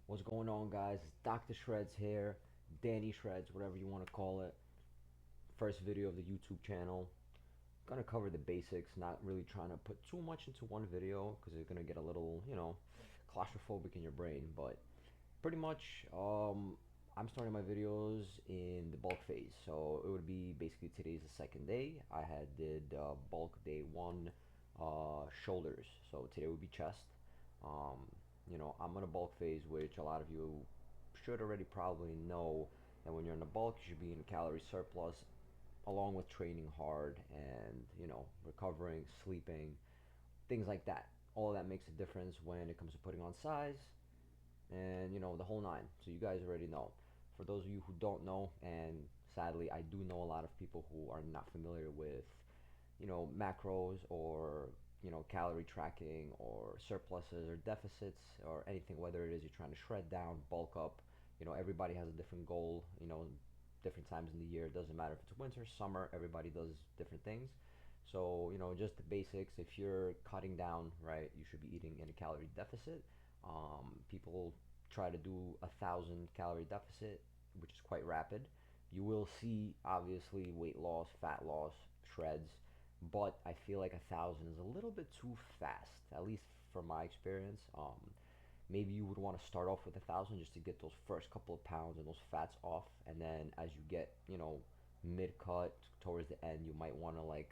What's going on, guys? It's Dr. Shreds here, Danny Shreds, whatever you want to call it. First video of the YouTube channel. Gonna cover the basics, not really trying to put too much into one video because it's gonna get a little, claustrophobic in your brain. But pretty much, I'm starting my videos in the bulk phase. So it would be basically today's the second day. I had did bulk day one, shoulders. So today would be chest. Um, I'm in a bulk phase, which a lot of you should already probably know that when you're in the bulk, you should be in a calorie surplus, along with training hard and recovering, sleeping, things like that. All of that makes a difference when it comes to putting on size, and the whole nine. So you guys already know. For those of you who don't know, and sadly I do know a lot of people who are not familiar with macros or calorie tracking or surpluses or deficits or anything, whether it is you're trying to shred down, bulk up. Everybody has a different goal. Different times in the year. It doesn't matter if it's winter, summer. Everybody does different things. So just the basics. If you're cutting down, right, you should be eating in a calorie deficit. People try to do 1,000 calorie deficit, which is quite rapid. You will see obviously weight loss, fat loss, shreds, but I feel like 1,000 is a little bit too fast, at least from my experience. Maybe you would want to start off with 1,000 just to get those first couple of pounds and those fats off, and then as you get mid cut towards the end, you might want to like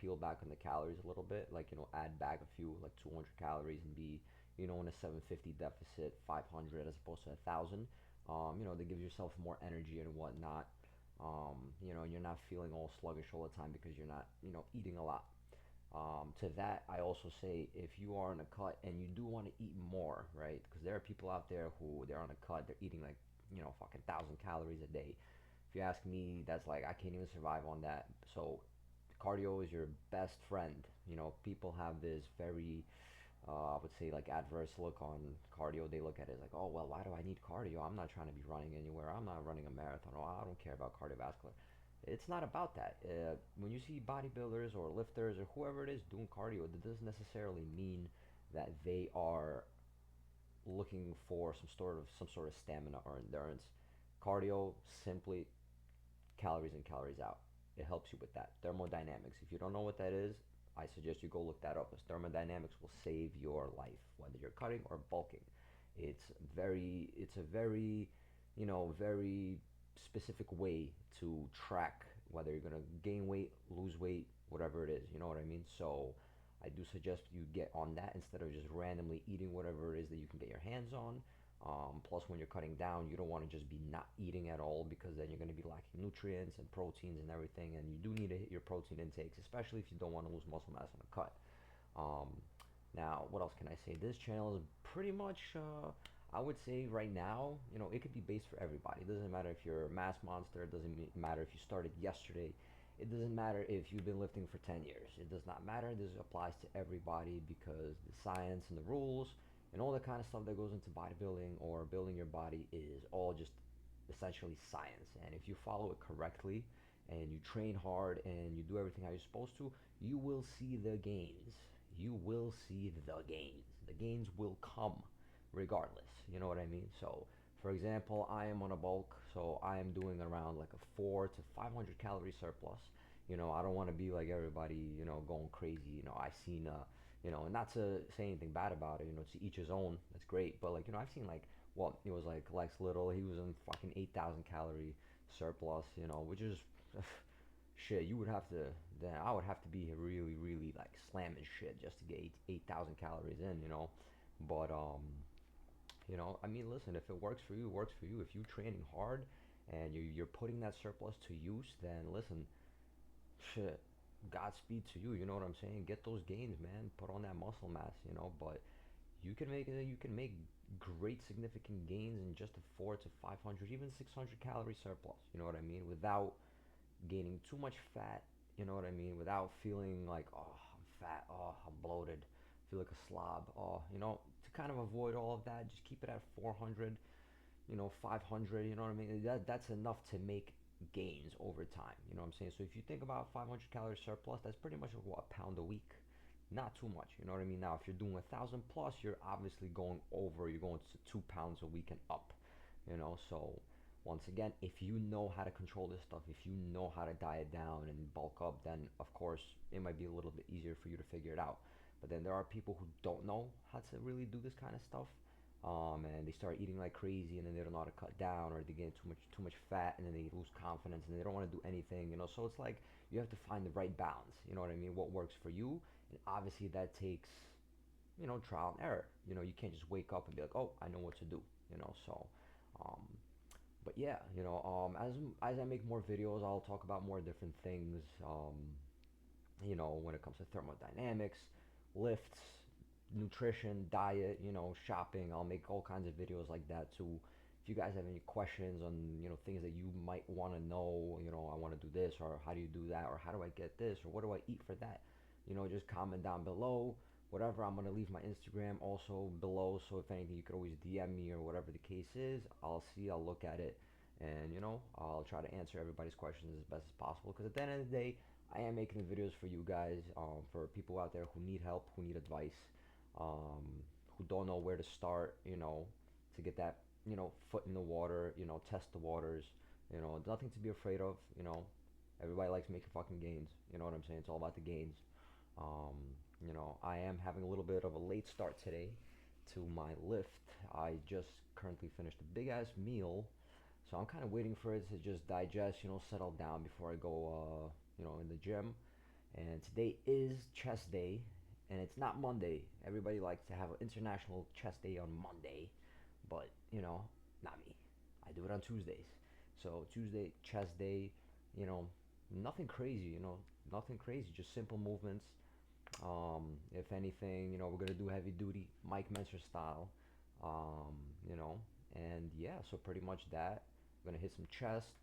peel back on the calories a little bit, like add back a few like 200 calories and be in a 750 deficit, 500 as opposed to 1,000. To give yourself more energy and whatnot. And you're not feeling all sluggish all the time because you're not eating a lot. To that, I also say if you are on a cut and you do want to eat more, right? Because there are people out there who they're on a cut, they're eating like fucking 1,000 calories a day. If you ask me, that's like I can't even survive on that. So cardio is your best friend. People have this very, I would say, like adverse look on cardio. They look at it as like, oh well, why do I need cardio? I'm not trying to be running anywhere. I'm not running a marathon. Oh, I don't care about cardiovascular. It's not about that. When you see bodybuilders or lifters or whoever it is doing cardio, that doesn't necessarily mean that they are looking for some sort of stamina or endurance. Cardio simply calories in, calories out. It helps you with that. Thermodynamics. If you don't know what that is, I suggest you go look that up. Because thermodynamics will save your life, whether you're cutting or bulking. It's a very very specific way to track whether you're gonna gain weight, lose weight, whatever it is. You know what I mean? So I do suggest you get on that instead of just randomly eating whatever it is that you can get your hands on. Plus, when you're cutting down, you don't want to just be not eating at all because then you're going to be lacking nutrients and proteins and everything. And you do need to hit your protein intakes, especially if you don't want to lose muscle mass on a cut. Um, Now, what else can I say? This channel is pretty much, I would say right now, it could be based for everybody. It doesn't matter if you're a mass monster. It doesn't matter if you started yesterday. It doesn't matter if you've been lifting for 10 years. It does not matter. This applies to everybody because the science and the rules and all the kind of stuff that goes into bodybuilding or building your body is all just essentially science. And if you follow it correctly and you train hard and you do everything how you're supposed to, you will see the gains. You will see the gains. The gains will come regardless. You know what I mean? So, for example, I am on a bulk, so I am doing around like a 4 to 500 calorie surplus. I don't want to be like everybody, going crazy. I've seen, and not to say anything bad about it, to each his own. That's great. But like, I've seen like, well, it was like Lex Little. He was in fucking 8,000 calorie surplus. Which is shit. You would have to. Then I would have to be really, really like slamming shit just to get 8,000 calories in. But I mean, listen, if it works for you, it works for you. If you're training hard and you're putting that surplus to use, then listen, shit, Godspeed to you. You know what I'm saying? Get those gains, man. Put on that muscle mass, But you can make great significant gains in just a 4 to 500, even 600 calorie surplus. You know what I mean? Without gaining too much fat. You know what I mean? Without feeling like, oh, I'm fat. Oh, I'm bloated. Feel like a slob. Oh, to kind of avoid all of that, just keep it at 400, 500, you know what I mean? That's enough to make gains over time, you know what I'm saying? So if you think about 500 calorie surplus, that's pretty much what, a pound a week. not too much. You know what I mean? Now, if you're doing 1,000 plus, you're obviously going over. You're going to 2 pounds a week and up. You know, so once again, if you know how to control this stuff, if you know how to diet down and bulk up, then of course it might be a little bit easier for you to figure it out. But then there are people who don't know how to really do this kind of stuff, and they start eating like crazy, and then they don't know how to cut down, or they get too much fat, and then they lose confidence, and they don't want to do anything. You know, so it's like you have to find the right balance. You know what I mean? What works for you, and obviously that takes, trial and error. You know, you can't just wake up and be like, oh, I know what to do. You know, so um, but yeah, as I make more videos, I'll talk about more different things. When it comes to thermodynamics, lifts, nutrition, diet, shopping. I'll make all kinds of videos like that too. If you guys have any questions on, things that you might want to know, I want to do this, or how do you do that, or how do I get this, or what do I eat for that, just comment down below. Whatever, I'm gonna leave my Instagram also below, so if anything, you could always DM me or whatever the case is. I'll look at it, and I'll try to answer everybody's questions as best as possible. Because at the end of the day, I am making the videos for you guys, for people out there who need help, who need advice, um, who don't know where to start, to get that, foot in the water, test the waters, nothing to be afraid of, everybody likes making fucking gains, you know what I'm saying? It's all about the gains. Um, I am having a little bit of a late start today to my lift. I just currently finished a big ass meal, so I'm kind of waiting for it to just digest, settle down before I go, in the gym. And today is chest day, and it's not Monday. Everybody likes to have an international chest day on Monday, but not me. I do it on Tuesdays. So Tuesday chest day, you know, nothing crazy, nothing crazy, just simple movements. If anything, we're gonna do heavy duty, Mike Menser style. Um, you know, and yeah, so pretty much that. I'm gonna hit some chest.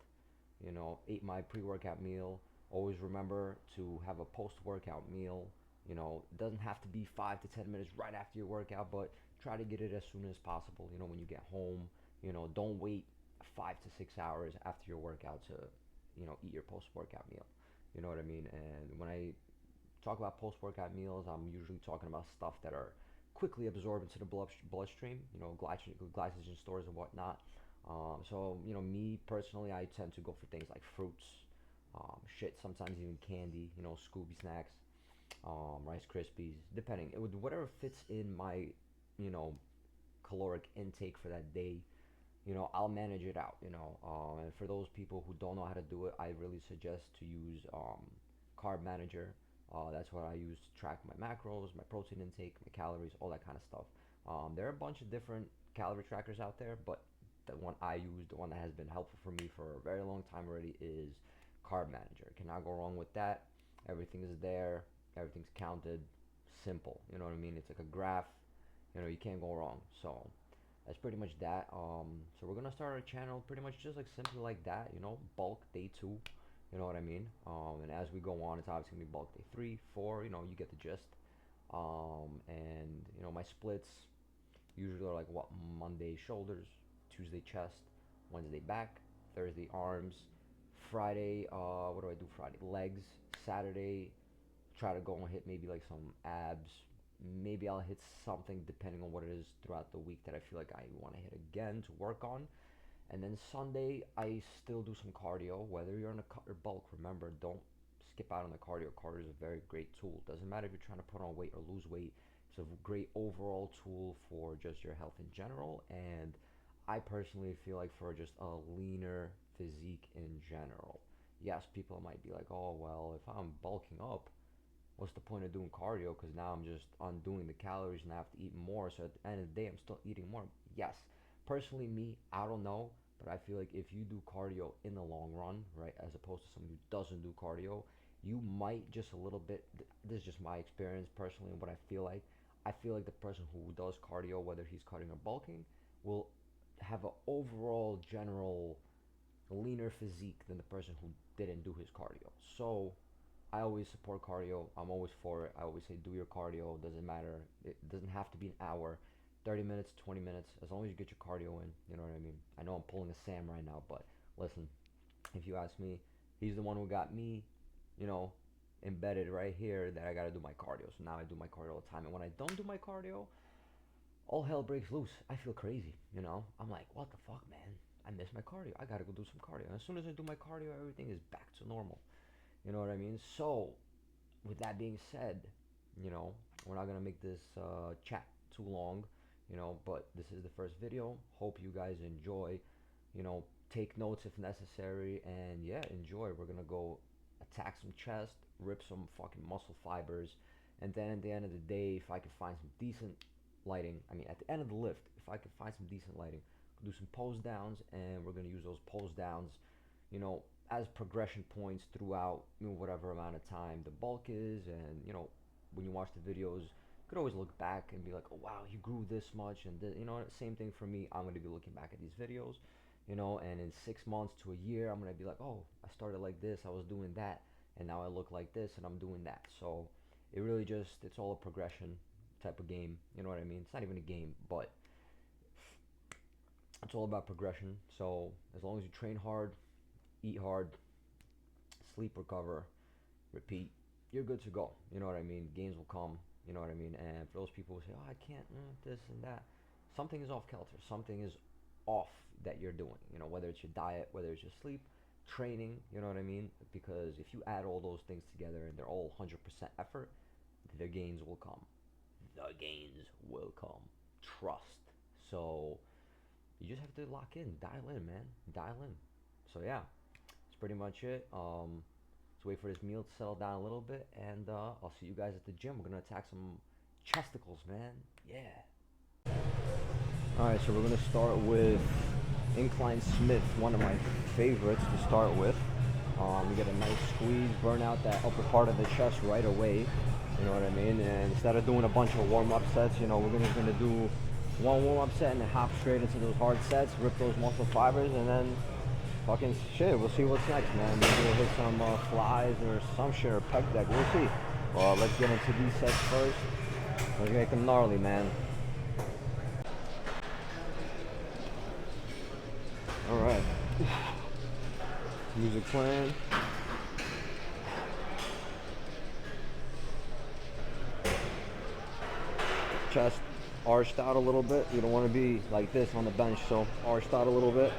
Ate my pre-workout meal. Always remember to have a post-workout meal. It doesn't have to be 5 to 10 minutes right after your workout, but try to get it as soon as possible. When you get home. Don't wait 5 to 6 hours after your workout to, eat your post-workout meal. You know what I mean? And when I talk about post-workout meals, I'm usually talking about stuff that are quickly absorbed into the bloodstream, glycogen stores and whatnot. So, me personally, I tend to go for things like fruits, shit, sometimes even candy, Scooby snacks, Rice Krispies, depending. It would whatever fits in my, you know, caloric intake for that day. I'll manage it out. And for those people who don't know how to do it, I really suggest to use Carb Manager. That's what I use to track my macros, my protein intake, my calories, all that kind of stuff. There are a bunch of different calorie trackers out there, but the one I use, the one that has been helpful for me for a very long time already, is Carb Manager. Cannot go wrong with that. Everything is there. Everything's counted. Simple. You know what I mean? It's like a graph. You can't go wrong. So that's pretty much that. So we're gonna start our channel pretty much just like simply like that. Bulk day 2. You know what I mean? And as we go on, it's obviously gonna be bulk day 3, 4. You get the gist. And my splits usually are like what: Monday shoulders, Tuesday chest, Wednesday back, Thursday arms, Friday. What do I do Friday? Legs. Saturday, try to go and hit maybe like some abs. Maybe I'll hit something depending on what it is throughout the week that I feel like I want to hit again to work on. And then Sunday, I still do some cardio. Whether you're on a cut or bulk, remember, don't skip out on the cardio. Cardio is a very great tool. Doesn't matter if you're trying to put on weight or lose weight. It's a great overall tool for just your health in general. And I personally feel like for just a leaner physique in general. Yes, people might be like, oh, well, if I'm bulking up, what's the point of doing cardio? Because now I'm just undoing the calories and I have to eat more. So at the end of the day, I'm still eating more. Yes, personally, me, I don't know. But I feel like if you do cardio in the long run, right, as opposed to someone who doesn't do cardio, you might just a little bit. This is just my experience personally and what I feel like. I feel like the person who does cardio, whether he's cutting or bulking, will have an overall general leaner physique than the person who didn't do his cardio. So I always support cardio. I'm always for it. I always say do your cardio. Doesn't matter. It doesn't have to be an hour, 30 minutes, 20 minutes. As long as you get your cardio in. You know what I mean? I know I'm pulling a Sam right now, but listen, if you ask me, he's the one who got me, you know, embedded right here that I gotta do my cardio. So now I do my cardio all the time. And when I don't do my cardio, all hell breaks loose. I feel crazy, you know? I'm like, what the fuck, man? I miss my cardio. I gotta go do some cardio. And as soon as I do my cardio, everything is back to normal. You know what I mean? So, with that being said, you know, we're not gonna make this chat too long, you know, but this is the first video. Hope you guys enjoy. You know, take notes if necessary, and yeah, enjoy. We're gonna go attack some chest, rip some fucking muscle fibers, and then at the end of the day, if I could find some decent lighting, I mean, at the end of the lift, if I could find some decent lighting, do some pose downs, and we're gonna use those pose downs, you know, as progression points throughout, you know, whatever amount of time the bulk is. And you know, when you watch the videos, you could always look back and be like, oh wow, you grew this much. And you know, same thing for me. I'm going to be looking back at these videos, you know, and in 6 months to a year, I'm going to be like, oh, I started like this, I was doing that, and now I look like this and I'm doing that. So it really just, it's all a progression type of game, you know what I mean? It's not even a game, but it's all about progression. So as long as you train hard, eat hard, sleep, recover, repeat, you're good to go. You know what I mean? Gains will come. You know what I mean? And for those people who say, "Oh, I can't this and that," something is off kilter. Something is off that you're doing. You know, whether it's your diet, whether it's your sleep, training. You know what I mean? Because if you add all those things together and they're all 100% effort, the gains will come. The gains will come. Trust. So you just have to lock in, dial in, man, dial in. So yeah, that's pretty much it. Let's wait for this meal to settle down a little bit, and I'll see you guys at the gym. We're gonna attack some chesticles, man. Yeah. All right, so we're gonna start with incline Smith, one of my favorites to start with. We get a nice squeeze, burn out that upper part of the chest right away. You know what I mean? And instead of doing a bunch of warm-up sets, you know, we're just gonna do one warm-up set and then hop straight into those hard sets, rip those muscle fibers, and then fucking shit, we'll see what's next, man. Maybe we'll hit some flies or some shit, or pec deck, we'll see. Well, let's get into these sets first. Let's make them gnarly, man. Alright. Music playing. Chest arched out a little bit. You don't want to be like this on the bench, so arched out a little bit.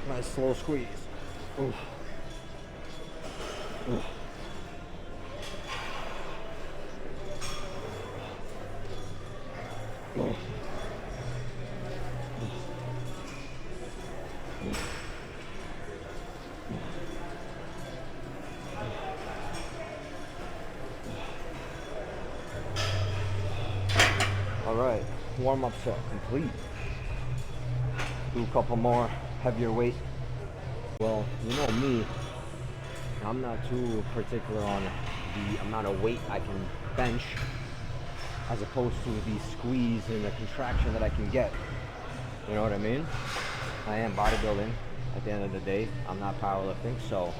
Nice slow squeeze. Oof. Oof. Oof. All right, warm-up set complete. Do a couple more heavier weight. Well, you know me, I'm not too particular on the amount of weight I can bench as opposed to the squeeze and the contraction that I can get. You know what I mean? I am bodybuilding at the end of the day. I'm not powerlifting, so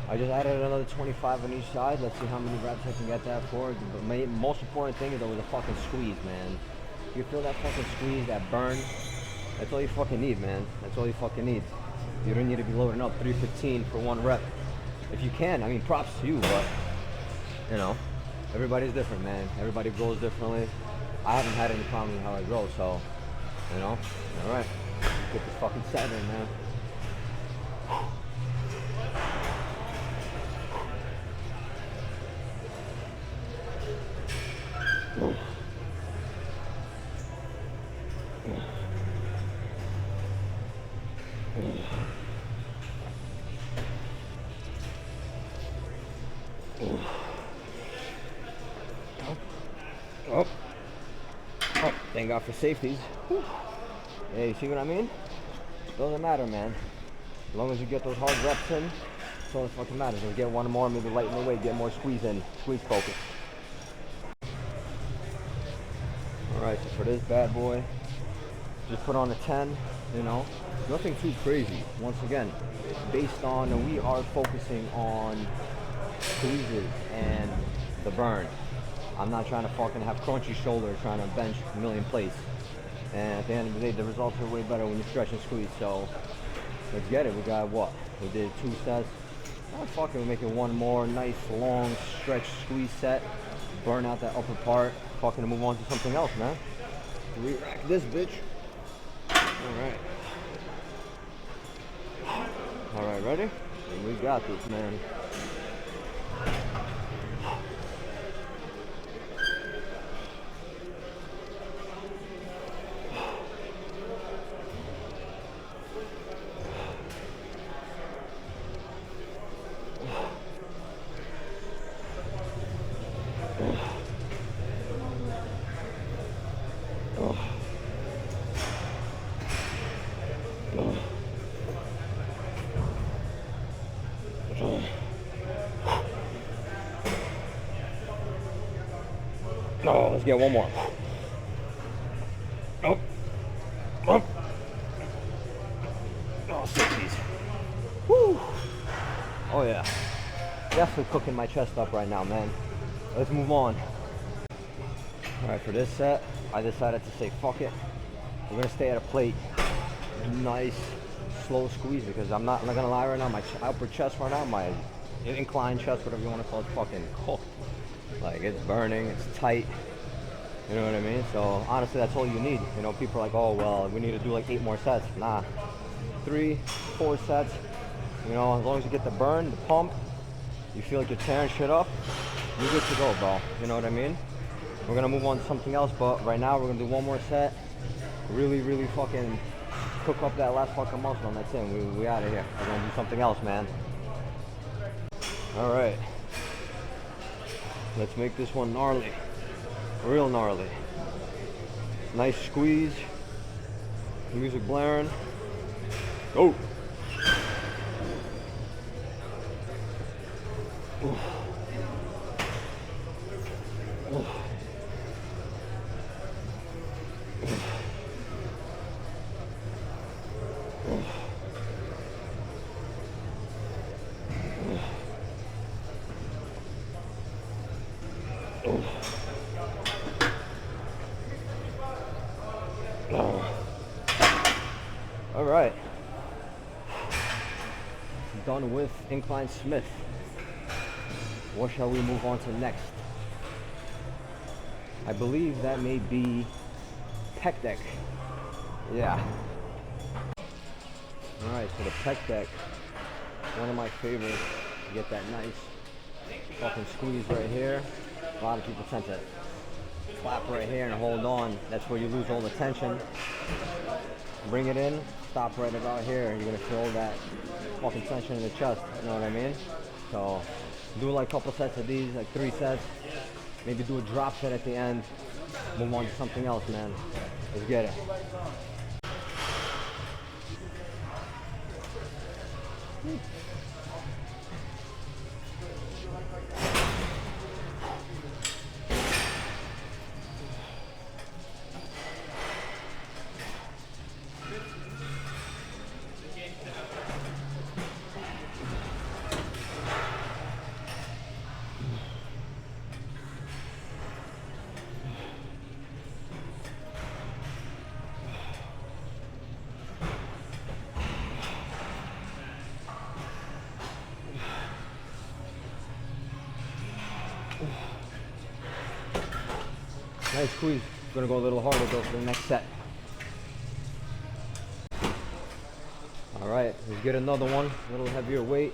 I just added another 25 on each side. Let's see how many reps I can get that for. The most important thing is though the fucking squeeze, man. You feel that fucking squeeze, that burn? That's all you fucking need, man. That's all you fucking need. You don't need to be loading up 315 for one rep. If you can, I mean, props to you, but, you know, everybody's different, man. Everybody grows differently. I haven't had any problem with how I grow, so, you know, all right. Let's get this fucking set in, man. Oh, thank God for safeties. Hey, you see what I mean? Doesn't matter, man. As long as you get those hard reps in, that's all that fucking matters. Just get one more, maybe lighten the weight, get more squeeze in, squeeze focus. Alright, so for this bad boy, just put on a 10, you know, nothing too crazy. Once again, based on, we are focusing on squeezes and the burn. I'm not trying to fucking have crunchy shoulder trying to bench a million plates. And at the end of the day, the results are way better when you stretch and squeeze. So Let's get it. We got what? We did 2 sets. Oh, fuck it. We're making one more nice, long, stretch, squeeze set. Burn out that upper part. Fucking move on to something else, man. Re-rack this bitch. Alright. Alright, ready? We got this, man. Oh, let's get one more. Oh. Oh. Oh, 60s. Woo. Oh, yeah. Definitely cooking my chest up right now, man. Let's move on. Alright, for this set, I decided to say fuck it. We're gonna stay at a plate. Nice, slow squeeze because I'm not gonna lie right now, my upper chest right now, my inclined chest, whatever you want to call it, fucking cooked. Like, it's burning, it's tight. You know what I mean? So honestly, that's all you need. You know, people are like, oh well, we need to do like 8 more sets. Nah, 3, 4 sets. You know, as long as you get the burn, the pump, you feel like you're tearing shit up, you're good to go, bro. You know what I mean? We're gonna move on to something else, but right now we're gonna do one more set. Really fucking cook up that last fucking muscle, and that's it. We out of here. We're gonna do something else, man. All right. Let's make this one gnarly. Real gnarly. Nice squeeze. Music blaring. Go. Oof. Oof. All right, done with incline Smith. What shall we move on to next? I believe that may be pec deck. Yeah. All right, so the pec deck, one of my favorites. You get that nice fucking squeeze right here. A lot of people tend to clap right here and hold on. That's where you lose all the tension. Bring it in, stop right about here. You're gonna feel that fucking tension in the chest. You know what I mean? So do like a couple sets of these, like 3 sets. Maybe do a drop set at the end. Move on to something else, man. Let's get it. Nice squeeze. Gonna go a little harder though for the next set. All right, let's get another one. A little heavier weight.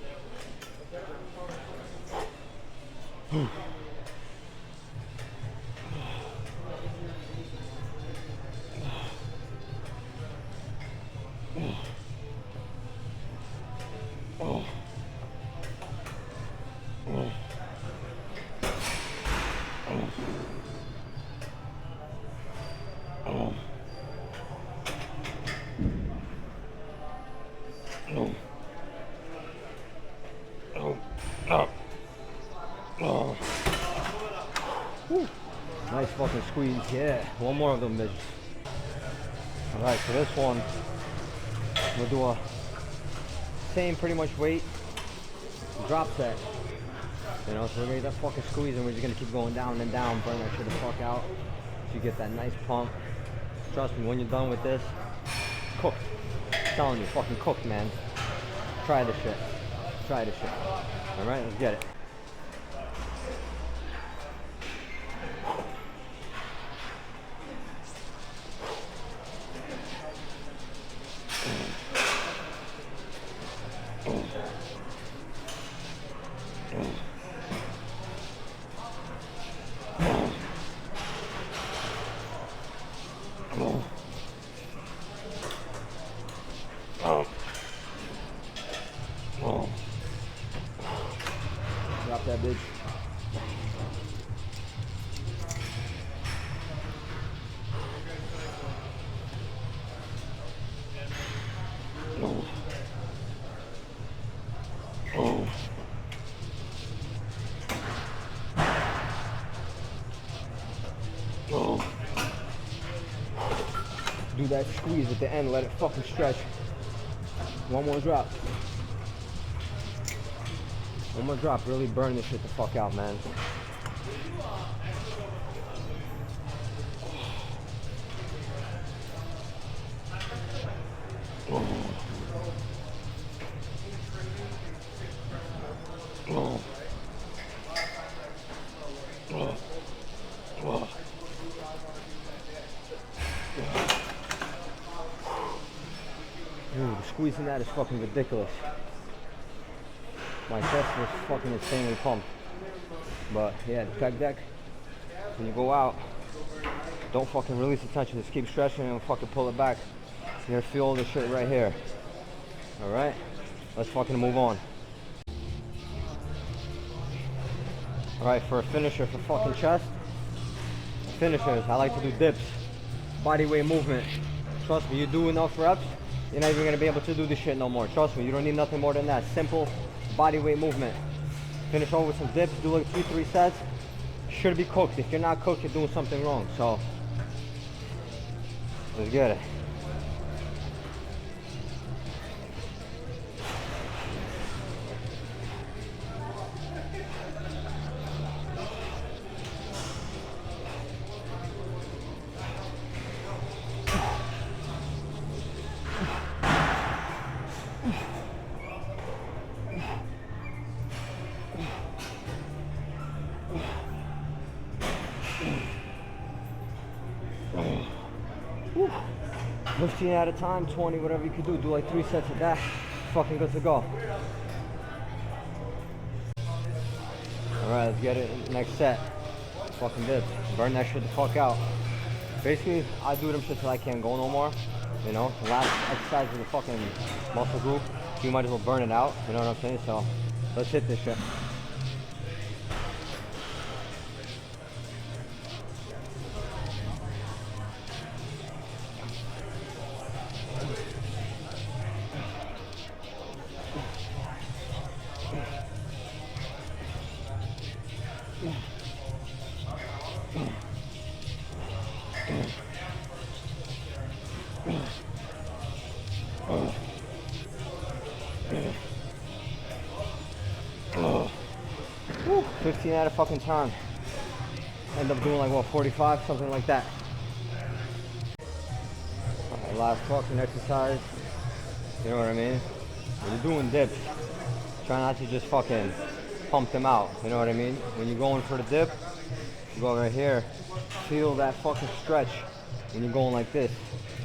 Nice fucking squeeze, yeah. One more of them, bitches. Alright, for this one, we'll do a same pretty much weight drop set. You know, so we're gonna get that fucking squeeze and we're just gonna keep going down and down, burn that shit the fuck out. So you get that nice pump. Trust me, when you're done with this, cooked. I'm telling you, fucking cooked, man. Try this shit. Try this shit. Alright, let's get it. Drop that bitch. Do that squeeze at the end, let it fucking stretch. One more drop. One more drop, really burn this shit the fuck out, man. Dude, squeezing that is fucking ridiculous. My chest was fucking insanely pumped. But yeah, the pec deck, when you go out, don't fucking release the tension, just keep stretching and fucking pull it back. You're gonna feel all this shit right here. Alright? Let's fucking move on. Alright, for a finisher for fucking chest, finishers, I like to do dips. Body weight movement. Trust me, you do enough reps, you're not even gonna be able to do this shit no more. Trust me, you don't need nothing more than that. Simple body weight movement. Finish over with some dips, do like 2-3 sets. Should be cooked. If you're not cooked, you're doing something wrong. So, let's get it. Whew. 15 at a time, 20, whatever you could do. Do like 3 sets of that. Fucking good to go. Alright, let's get it. Next set. Fucking dips. Burn that shit the fuck out. Basically, I do them shit till I can't go no more. You know, the last exercise of the fucking muscle group, you might as well burn it out. You know what I'm saying? So, let's hit this shit. Woo, 15 at a fucking time. End up doing like what, 45, something like that. Alright, last fucking exercise. You know what I mean? When you're doing dips, try not to just fucking pump them out. You know what I mean? When you're going for the dip, you go right here. Feel that fucking stretch when you're going like this,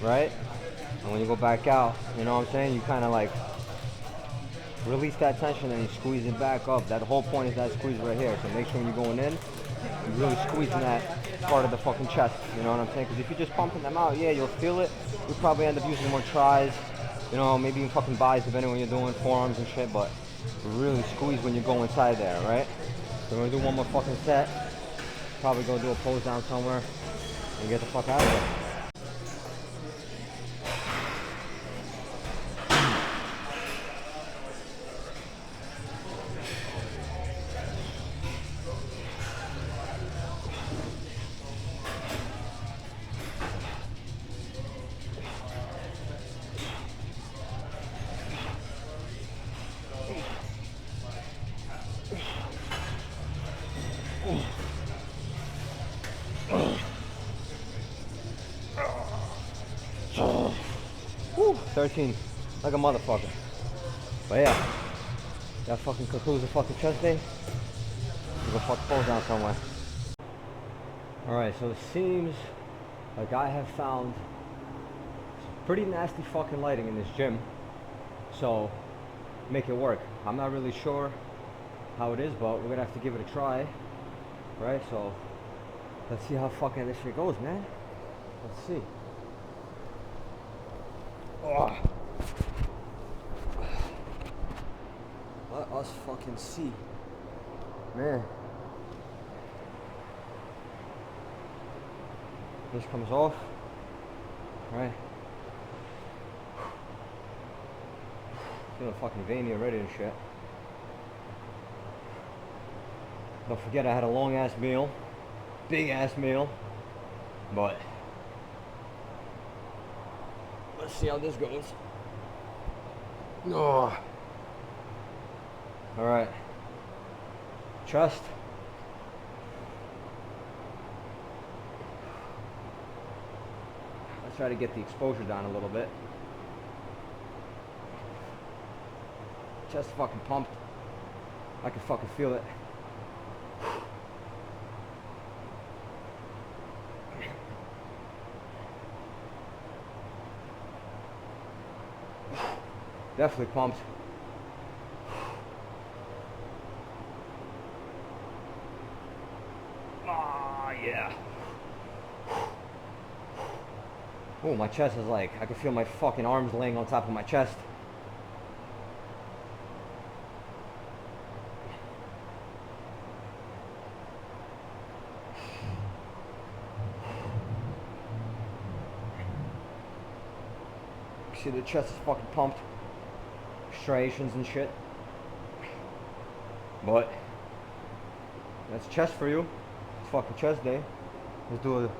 right? And when you go back out, you know what I'm saying? You kind of like release that tension and you squeeze it back up. That whole point is that squeeze right here. So make sure when you're going in, you're really squeezing that part of the fucking chest. You know what I'm saying? Because if you're just pumping them out, yeah, you'll feel it. You'll probably end up using more tries. You know, maybe even fucking buys depending when you're doing forearms and shit. But really squeeze when you go inside there, right? So we're gonna do one more fucking set. Probably go do a pose down somewhere and get the fuck out of there. Woo, 13, like a motherfucker. But yeah, that fucking concludes the fucking chest day. We'll go fuck phone down somewhere. Alright, so it seems like I have found some pretty nasty fucking lighting in this gym. So, make it work. I'm not really sure how it is, but we're gonna have to give it a try. Right, so let's see how fucking this shit goes, man. Let's see. Oh. Let us fucking see. Man. This comes off. Right. Feeling fucking veiny already and shit. Don't forget I had a long ass meal. Big ass meal. But let's see how this goes. Oh. Alright. Chest. Let's try to get the exposure down a little bit. Chest fucking pumped. I can fucking feel it. Definitely pumped. Ah, yeah. Oh, my chest is like, I can feel my fucking arms laying on top of my chest. See, the chest is fucking pumped. Striations and shit. But that's chest for you. It's fucking chest day. Let's do a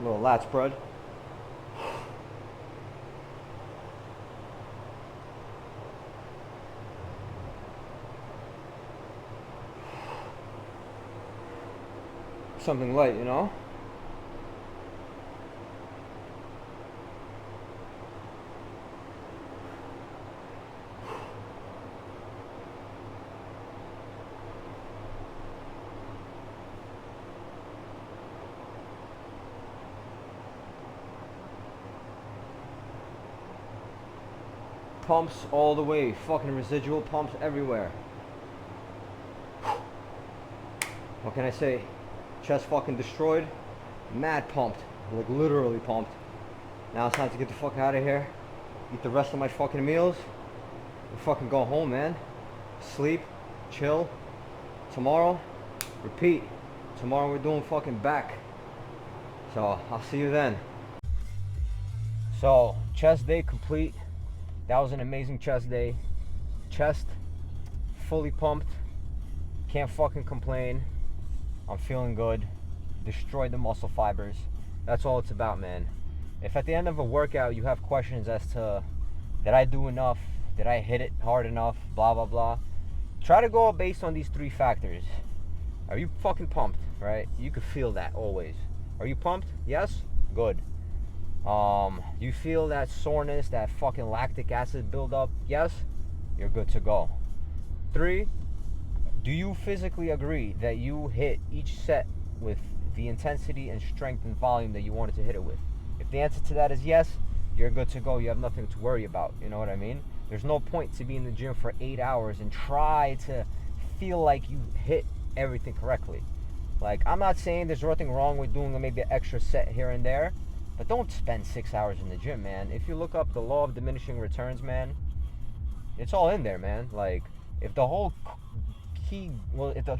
little lat spread. Something light, you know? Pumps all the way, fucking residual pumps everywhere. What can I say? Chest fucking destroyed. Mad pumped, like literally pumped. Now it's time to get the fuck out of here. Eat the rest of my fucking meals. And fucking go home, man. Sleep, chill. Tomorrow, repeat. Tomorrow we're doing fucking back. So I'll see you then. So chest day complete. That was an amazing chest day. Chest fully pumped. Can't fucking complain. I'm feeling good. Destroyed the muscle fibers. That's all it's about, man. If at the end of a workout you have questions as to, did I do enough? Did I hit it hard enough? Blah, blah, blah. Try to go based on these three factors. Are you fucking pumped, right? You can feel that always. Are you pumped? Yes? Good. You feel that soreness, that fucking lactic acid buildup? Yes? You're good to go. 3, do you physically agree that you hit each set with the intensity and strength and volume that you wanted to hit it with? If the answer to that is yes, you're good to go. You have nothing to worry about. You know what I mean? There's no point to be in the gym for 8 hours and try to feel like you hit everything correctly. Like, I'm not saying there's nothing wrong with doing maybe an extra set here and there, but don't spend 6 hours in the gym, man. If you look up the law of diminishing returns, man, it's all in there, man. Like, if the whole if the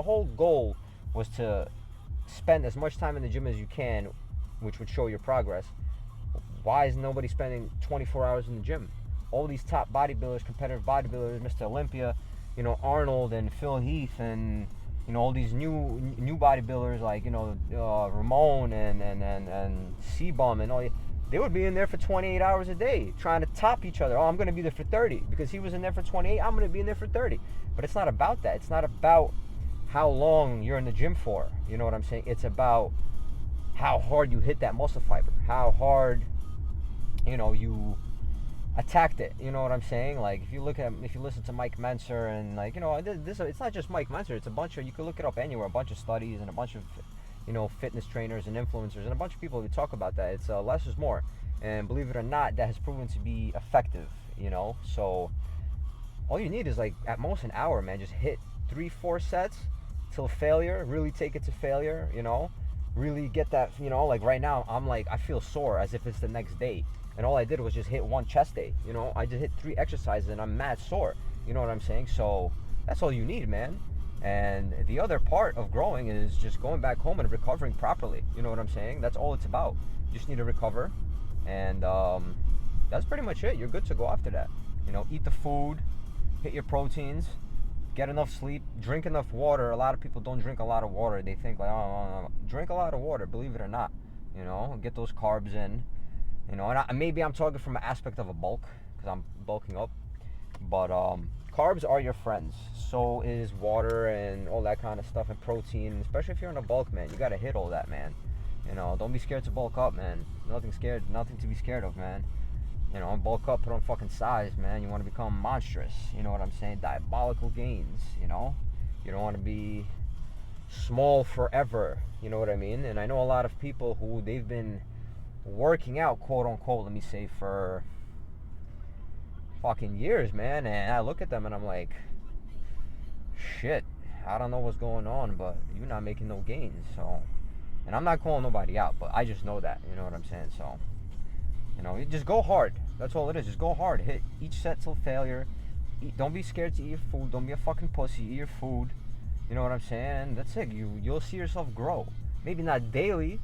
whole goal was to spend as much time in the gym as you can, which would show your progress, why is nobody spending 24 hours in the gym? All these top bodybuilders, competitive bodybuilders, Mr. Olympia, you know, Arnold and Phil Heath, and you know, all these new bodybuilders like, you know, Ramon and C-Bum and all. They would be in there for 28 hours a day trying to top each other. Oh, I'm going to be there for 30 because he was in there for 28. I'm going to be in there for 30. But it's not about that. It's not about how long you're in the gym for. You know what I'm saying? It's about how hard you hit that muscle fiber, how hard, you know, you attacked it. You know what I'm saying? Like if you listen to Mike Menser and like, you know, this it's not just Mike Menser. It's a bunch of, you can look it up anywhere. A bunch of studies and a bunch of, you know, fitness trainers and influencers and a bunch of people who talk about that. It's less is more, and believe it or not, that has proven to be effective. You know, so all you need is like at most an hour, man. Just hit 3-4 sets till failure. Really take it to failure. You know, really get that. You know, like right now, I'm like, I feel sore as if it's the next day. And all I did was just hit one chest day. You know, I just hit 3 exercises and I'm mad sore. You know what I'm saying? So that's all you need, man. And the other part of growing is just going back home and recovering properly. You know what I'm saying? That's all it's about. You just need to recover. And that's pretty much it. You're good to go after that. You know, eat the food, hit your proteins, get enough sleep, drink enough water. A lot of people don't drink a lot of water. They think like, oh, drink a lot of water, believe it or not. You know, get those carbs in. You know, and maybe I'm talking from an aspect of a bulk because I'm bulking up. But carbs are your friends. So is water and all that kind of stuff, and protein. Especially if you're in a bulk, man. You got to hit all that, man. You know, don't be scared to bulk up, man. Nothing to be scared of, man. You know, bulk up, put on fucking size, man. You want to become monstrous. You know what I'm saying? Diabolical gains, you know? You don't want to be small forever. You know what I mean? And I know a lot of people who they've been working out, quote unquote, let me say, for fucking years, man, and I look at them and I'm like, shit, I don't know what's going on, but you're not making no gains. So, and I'm not calling nobody out, but I just know that, you know what I'm saying? So, you know, you just go hard. That's all it is. Just go hard. Hit each set till failure. Don't be scared to eat your food. Don't be a fucking pussy. Eat your food. You know what I'm saying? And that's it. You'll see yourself grow. Maybe not daily,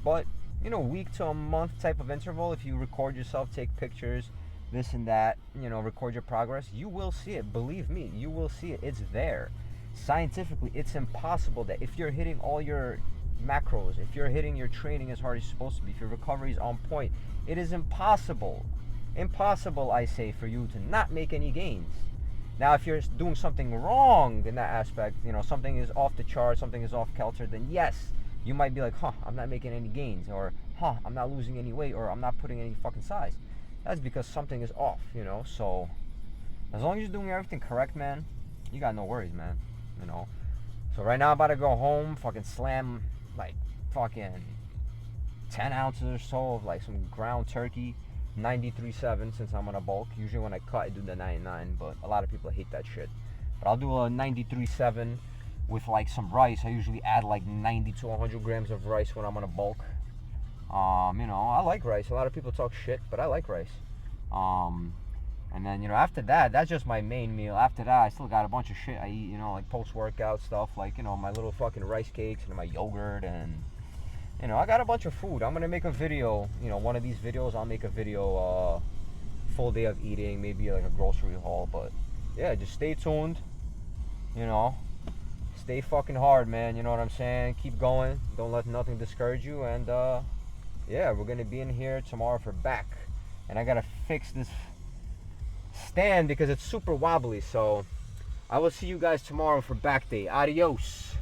but you know, week to a month type of interval. If you record yourself, take pictures, this and that, you know, record your progress, you will see it. Believe me, you will see it. It's there. Scientifically, it's impossible that if you're hitting all your macros, if you're hitting your training as hard as you're supposed to be, if your recovery is on point, it is impossible, I say, for you to not make any gains. Now, if you're doing something wrong in that aspect, you know, something is off the chart, something is off kilter, then yes, you might be like, I'm not making any gains, or I'm not losing any weight, or I'm not putting any fucking size. That's because something is off, you know. So as long as you're doing everything correct, man, you got no worries, man. You know. So right now I'm about to go home, fucking slam like fucking 10 ounces or so of like some ground turkey, 93.7 since I'm on a bulk. Usually when I cut, I do the 99, but a lot of people hate that shit. But I'll do a 93.7 with like some rice. I usually add like 90 to 100 grams of rice when I'm on a bulk. You know, I like rice. A lot of people talk shit, but I like rice. And then, you know, after that, that's just my main meal. After that, I still got a bunch of shit I eat, you know, like post-workout stuff, like, you know, my little fucking rice cakes and my yogurt, and, you know, I got a bunch of food. I'm gonna make a video, you know, one of these videos, I'll make a video, full day of eating, maybe like a grocery haul, but, yeah, just stay tuned, you know. Stay fucking hard, man, you know what I'm saying? Keep going. Don't let nothing discourage you, and, yeah, we're gonna be in here tomorrow for back, and I gotta fix this stand because it's super wobbly. So I will see you guys tomorrow for back day. Adios.